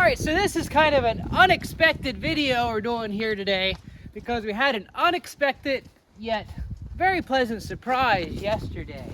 Alright, so this is kind of an unexpected video we're doing here today because we had an unexpected yet very pleasant surprise yesterday.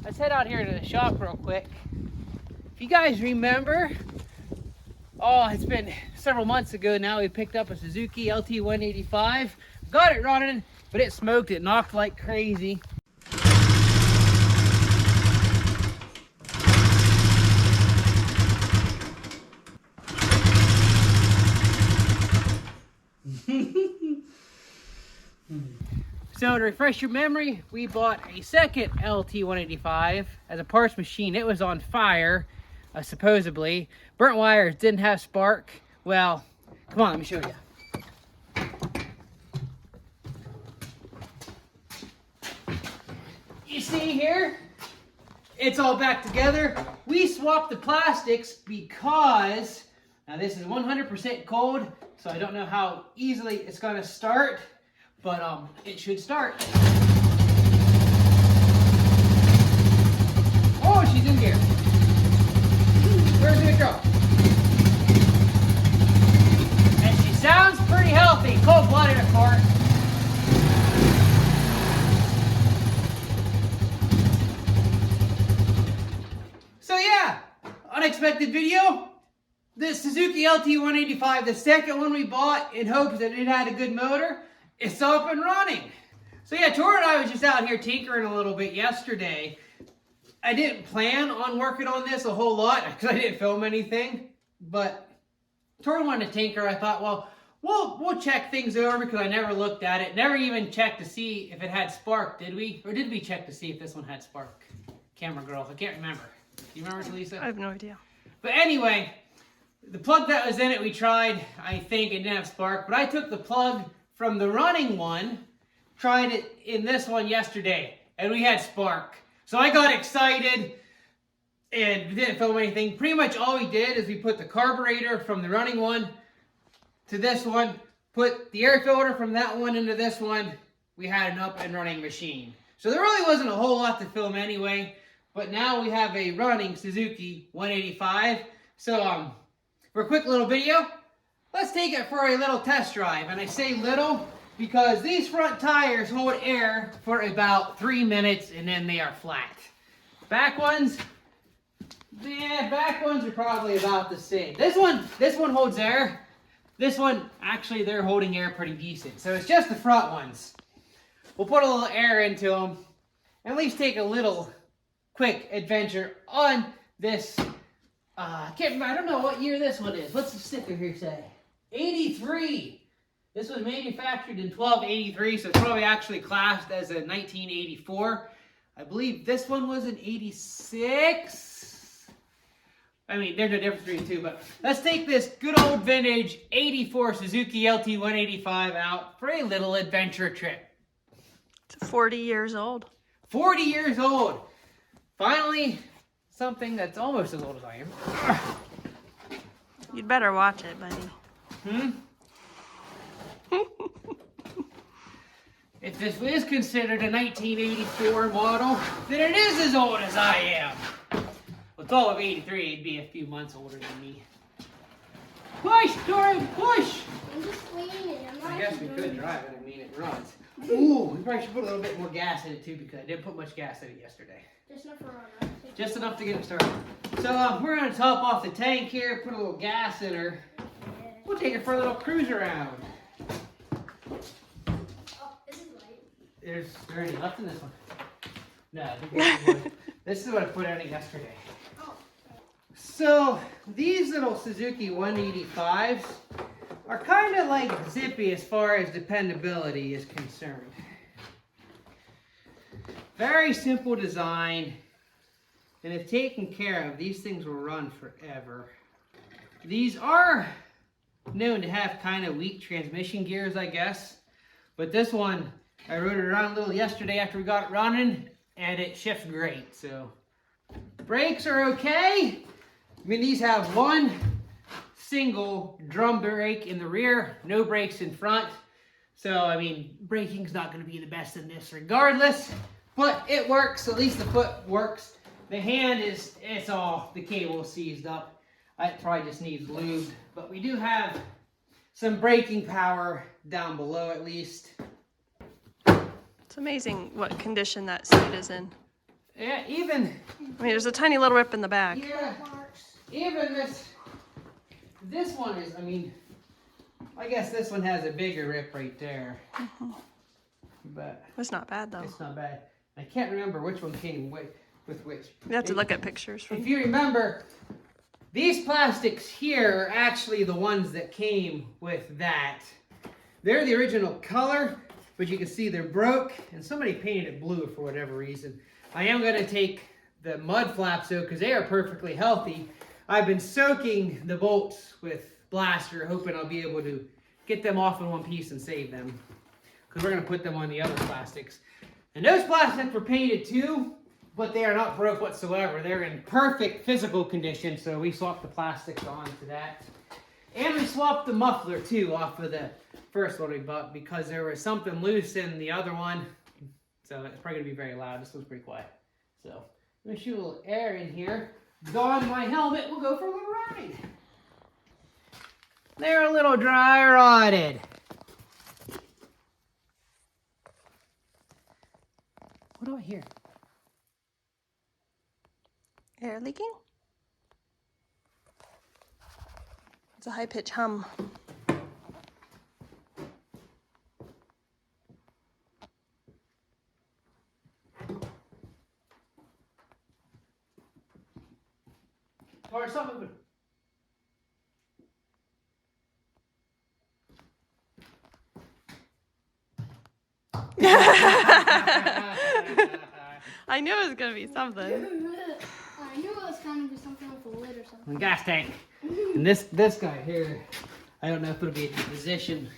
Let's head out here to the shop real quick. If you guys remember, it's been several months ago now, we picked up a Suzuki LT185. Got it running, but it smoked, it knocked like crazy. So to refresh your memory, we bought a second LT185 as a parts machine. It was on fire, supposedly. Burnt wires, didn't have spark. Well, come on, let me show you. You see here? It's all back together. We swapped the plastics because, now this is 100% cold, so I don't know how easily it's gonna start. But it should start. Oh, she's in gear. Where's it go? And she sounds pretty healthy. Cold-blooded, of course. So yeah, unexpected video. The Suzuki LT185, the second one we bought in hopes that it had a good motor. It's up and running. So yeah, Tor and I was just out here tinkering a little bit yesterday. I didn't plan on working on this a whole lot because I didn't film anything. But Tor wanted to tinker. I thought, well, we'll check things over because I never looked at it. Never even checked to see if it had spark, did we? Or did we check to see if this one had spark? Camera girl, I can't remember. Do you remember, Lisa? I have no idea. But anyway, the plug that was in it, we tried. I think it didn't have spark. But I took the plug from the running one, tried it in this one yesterday, and we had spark. So I got excited and didn't film anything. Pretty much all we did is we put the carburetor from the running one to this one, put the air filter from that one into this one. We had an up and running machine. So there really wasn't a whole lot to film anyway, but now we have a running Suzuki 185. So for a quick little video, let's take it for a little test drive. And I say little because these front tires hold air for about 3 minutes and then they are flat. Back ones, back ones are probably about the same. This one holds air. This one, actually, they're holding air pretty decent. So it's just the front ones. We'll put a little air into them and at least take a little quick adventure on this. I don't know what year this one is. What's the sticker here say? 83. This was manufactured in 1283, so it's probably actually classed as a 1984. I believe this one was an 86. I mean, there's no difference between the two, but let's take this good old vintage 84 Suzuki LT185 out for a little adventure trip. It's 40 years old. 40 years old. Finally, something that's almost as old as I am. You'd better watch it, buddy. If this is considered a 1984 model, then it is as old as I am. Well, it's all of 83, it'd be a few months older than me. Push, Dory, push! I'm just cleaning. I guess we could drive it, I mean it runs. Ooh, we probably should put a little bit more gas in it too because I didn't put much gas in it yesterday. Just enough for running. Just enough to get it started. So we're going to top off the tank here, put a little gas in her. We'll take it for a little cruise around. Oh, this is light. Is there any left in this one? No, I think this is what I put in it yesterday. Oh. So these little Suzuki 185s are kind of like zippy as far as dependability is concerned. Very simple design, and if taken care of, these things will run forever. These are known to have kind of weak transmission gears, I guess, but this one, I rode it around a little yesterday after we got it running, and it shifts great. So brakes are okay. I mean, these have one single drum brake in the rear, no brakes in front. So, I mean, braking's not going to be the best in this regardless, but it works. At least the foot works. The hand it's all, the cable seized up. It probably just needs lubed. But we do have some braking power down below at least. It's amazing what condition that seat is in. Yeah, even... I mean, there's a tiny little rip in the back. Yeah, even this one is, I mean, I guess this one has a bigger rip right there. But It's not bad, though. it's not bad. I can't remember which one came with which. You have to look at pictures. If you remember, these plastics here are actually the ones that came with that. They're the original color, but you can see they're broke, and somebody painted it blue for whatever reason. I am going to take the mud flaps though, because they are perfectly healthy. I've been soaking the bolts with Blaster, hoping I'll be able to get them off in one piece and save them. Because we're going to put them on the other plastics. And those plastics were painted too, but they are not broke whatsoever. They're in perfect physical condition, so we swapped the plastics onto that. And we swapped the muffler too off of the first one we bought because there was something loose in the other one. So it's probably going to be very loud. This one's pretty quiet. So I'm going to shoot a little air in here. Don my helmet. We'll go for a little ride. They're a little dry rotted. What do I hear? Air leaking? It's a high-pitched hum. Or something. I knew it was going to be something. I knew it was going to be something with a lid or something. The gas tank. And this guy here, I don't know if it'll be in position.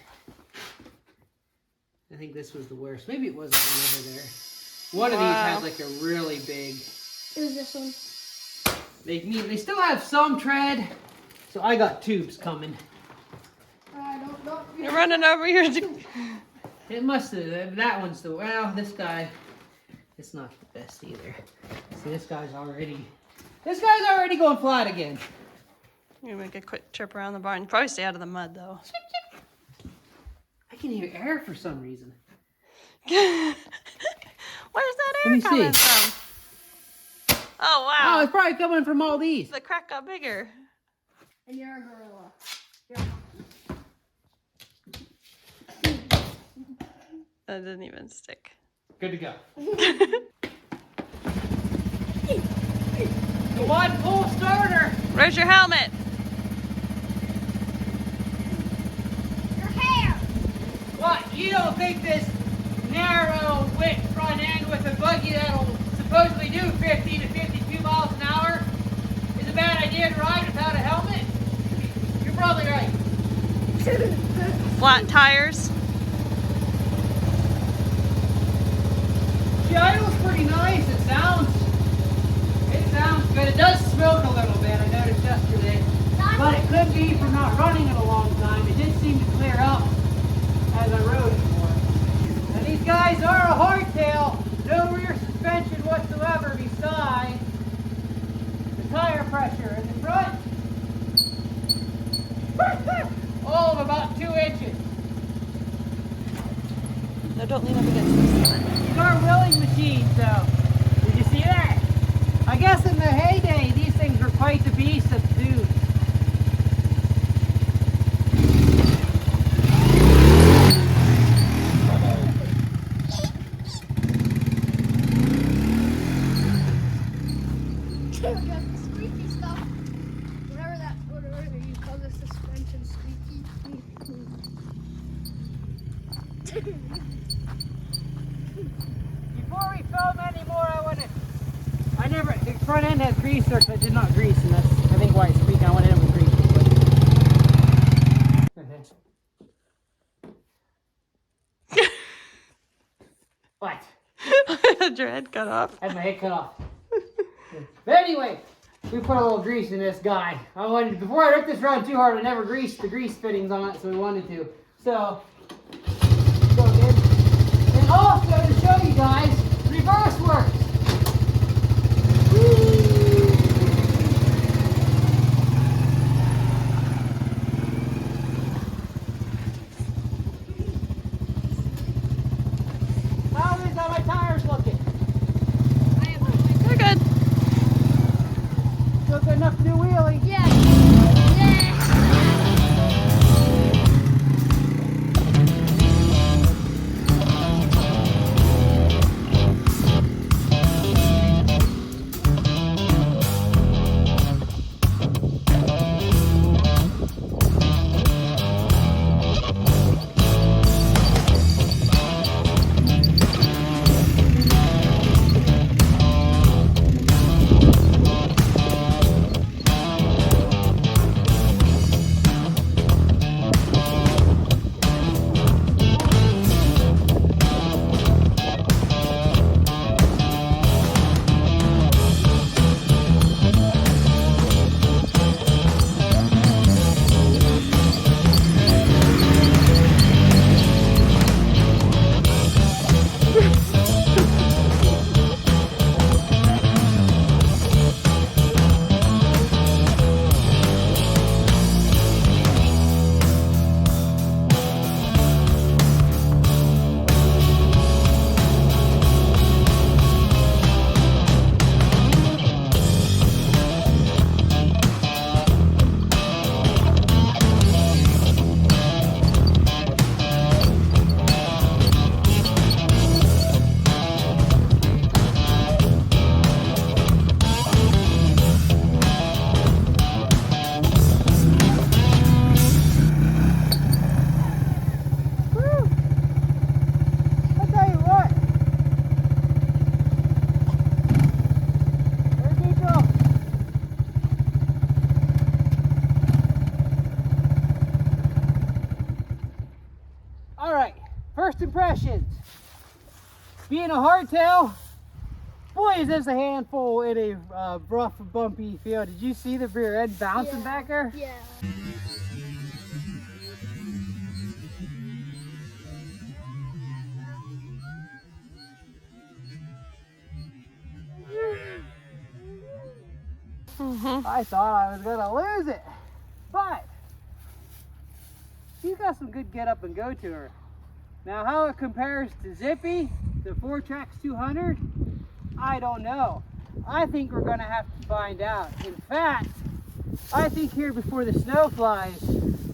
I think this was the worst. Maybe it wasn't one over there. One of these has like a really big. It was this one. They still have some tread, so I got tubes coming. Don't. You're running over your... It must have, that one's the, well, this guy, it's not the best either. See, this guy's already going flat again. You're going to make a quick trip around the barn. Probably stay out of the mud, though. I can hear air for some reason. Where's that Let air me coming see. from? Oh, wow. Oh, it's probably coming from all these. The crack got bigger. And you're a gorilla. You're a That didn't even stick. Good to go. Come on, full starter. Where's your helmet? Your hair! What, you don't think this narrow width front end with a buggy that'll supposedly do 50 to 52 miles an hour is a bad idea to ride without a helmet? You're probably right. Flat tires. The idle's pretty nice. It sounds good. It does smoke a little bit, I noticed yesterday. But it could be from not running it a long time. It did seem to clear up as I rode it more. And these guys are a hardtail. No rear suspension whatsoever besides the tire pressure in the front. All of about 2 inches. No, don't lean up against this one. These are willing machines, though. Did you see that? I guess in the heyday, these things were quite the beast of dudes. We got the squeaky stuff. Whatever you call the suspension squeaky. Before we film anymore, the front end has grease, so I did not grease, and that's, I think, why it's squeaking. I wanted it with grease. What? Had your head cut off. I had my head cut off. But anyway, we put a little grease in this guy. Before I ripped this rod too hard, I never greased the grease fittings on it, so we wanted to. So good. And also to show you guys, reverse works. first impressions. Being a hardtail, boy, is this a handful in a rough, bumpy field. Did you see the rear end bouncing back there? Yeah. I thought I was gonna lose it, but she's got some good get up and go to her. Now, how it compares to Zippy, the 4Trax 200, I don't know. I think we're gonna have to find out. In fact, I think here before the snow flies,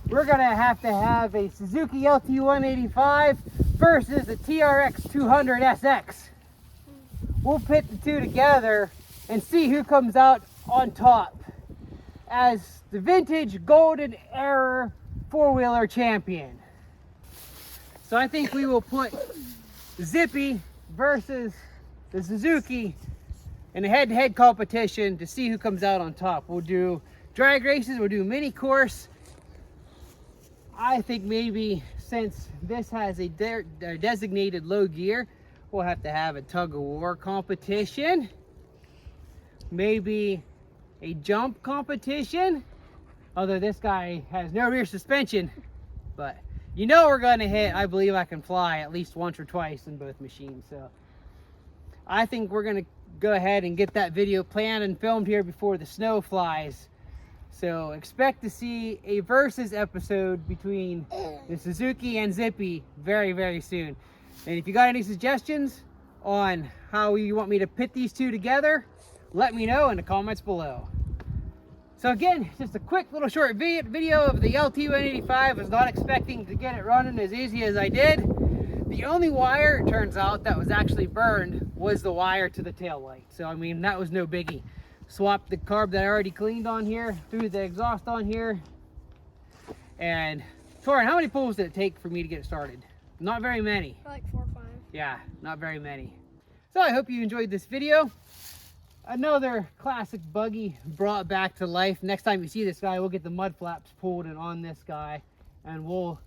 we're gonna have a Suzuki LT 185 versus a TRX 200 SX. We'll pit the two together and see who comes out on top as the vintage golden era four-wheeler champion. So I think we will put Zippy versus the Suzuki in a head-to-head competition to see who comes out on top. We'll do drag races, we'll do mini course. I think maybe since this has a designated low gear, we'll have to have a tug-of-war competition. Maybe a jump competition, although this guy has no rear suspension, but you know we're gonna hit I Believe I Can Fly at least once or twice in both machines. So I think we're gonna go ahead and get that video planned and filmed here before the snow flies. So expect to see a versus episode between the Suzuki and Zippy very, very soon. And if you got any suggestions on how you want me to pit these two together, let me know in the comments below. So again, just a quick little short video of the LT 185. I was not expecting to get it running as easy as I did. The only wire, it turns out, that was actually burned was the wire to the tail light. So I mean, that was no biggie. Swapped the carb that I already cleaned on here, threw the exhaust on here. And Torin, how many pulls did it take for me to get it started? Not very many. Like 4 or 5. Yeah, not very many. So I hope you enjoyed this video. Another classic buggy brought back to life. Next time you see this guy, we'll get the mud flaps pulled and on this guy, and we'll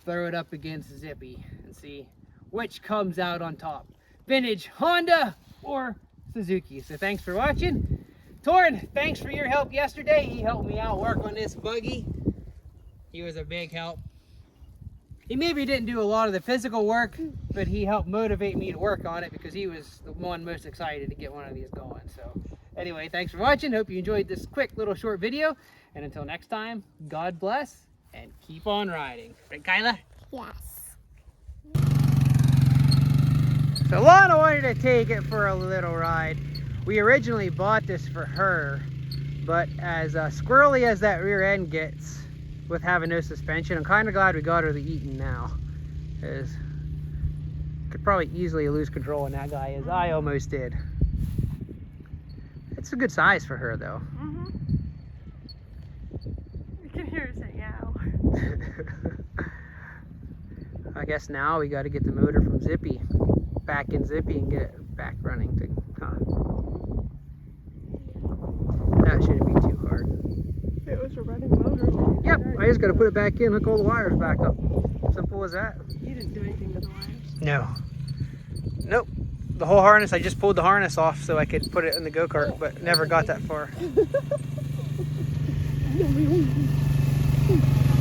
throw it up against Zippy and see which comes out on top. Vintage Honda or Suzuki. So thanks for watching. Torin, thanks for your help yesterday. He helped me out work on this buggy. He was a big help. He maybe didn't do a lot of the physical work, but he helped motivate me to work on it because he was the one most excited to get one of these going. So anyway, thanks for watching. Hope you enjoyed this quick little short video. And until next time, God bless and keep on riding. Right, Kyla? Yes. So Lana wanted to take it for a little ride. We originally bought this for her, but as squirrely as that rear end gets, with having no suspension, I'm kind of glad we got her the Eaton now, because could probably easily lose control in that guy, as I almost did. It's a good size for her though. You can hear her say yow. I guess now we got to get the motor from Zippy back in Zippy and get it back running. That shouldn't be too hard. It was a running motor. Yep, I just got to put it back in, hook all the wires back up. Simple as that. You didn't do anything to the wires. No. Nope. The whole harness, I just pulled the harness off so I could put it in the go-kart, but never got that far.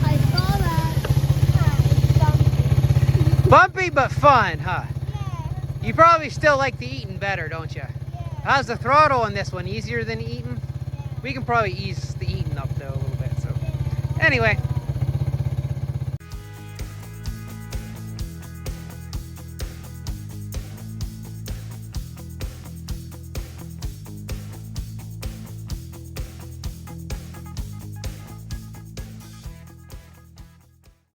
I saw that. Bumpy but fun, huh? Yeah. You probably still like the Eaton better, don't you? How's the throttle on this one? Easier than the Eaton? We can probably ease the Eaton up though a little bit. So anyway,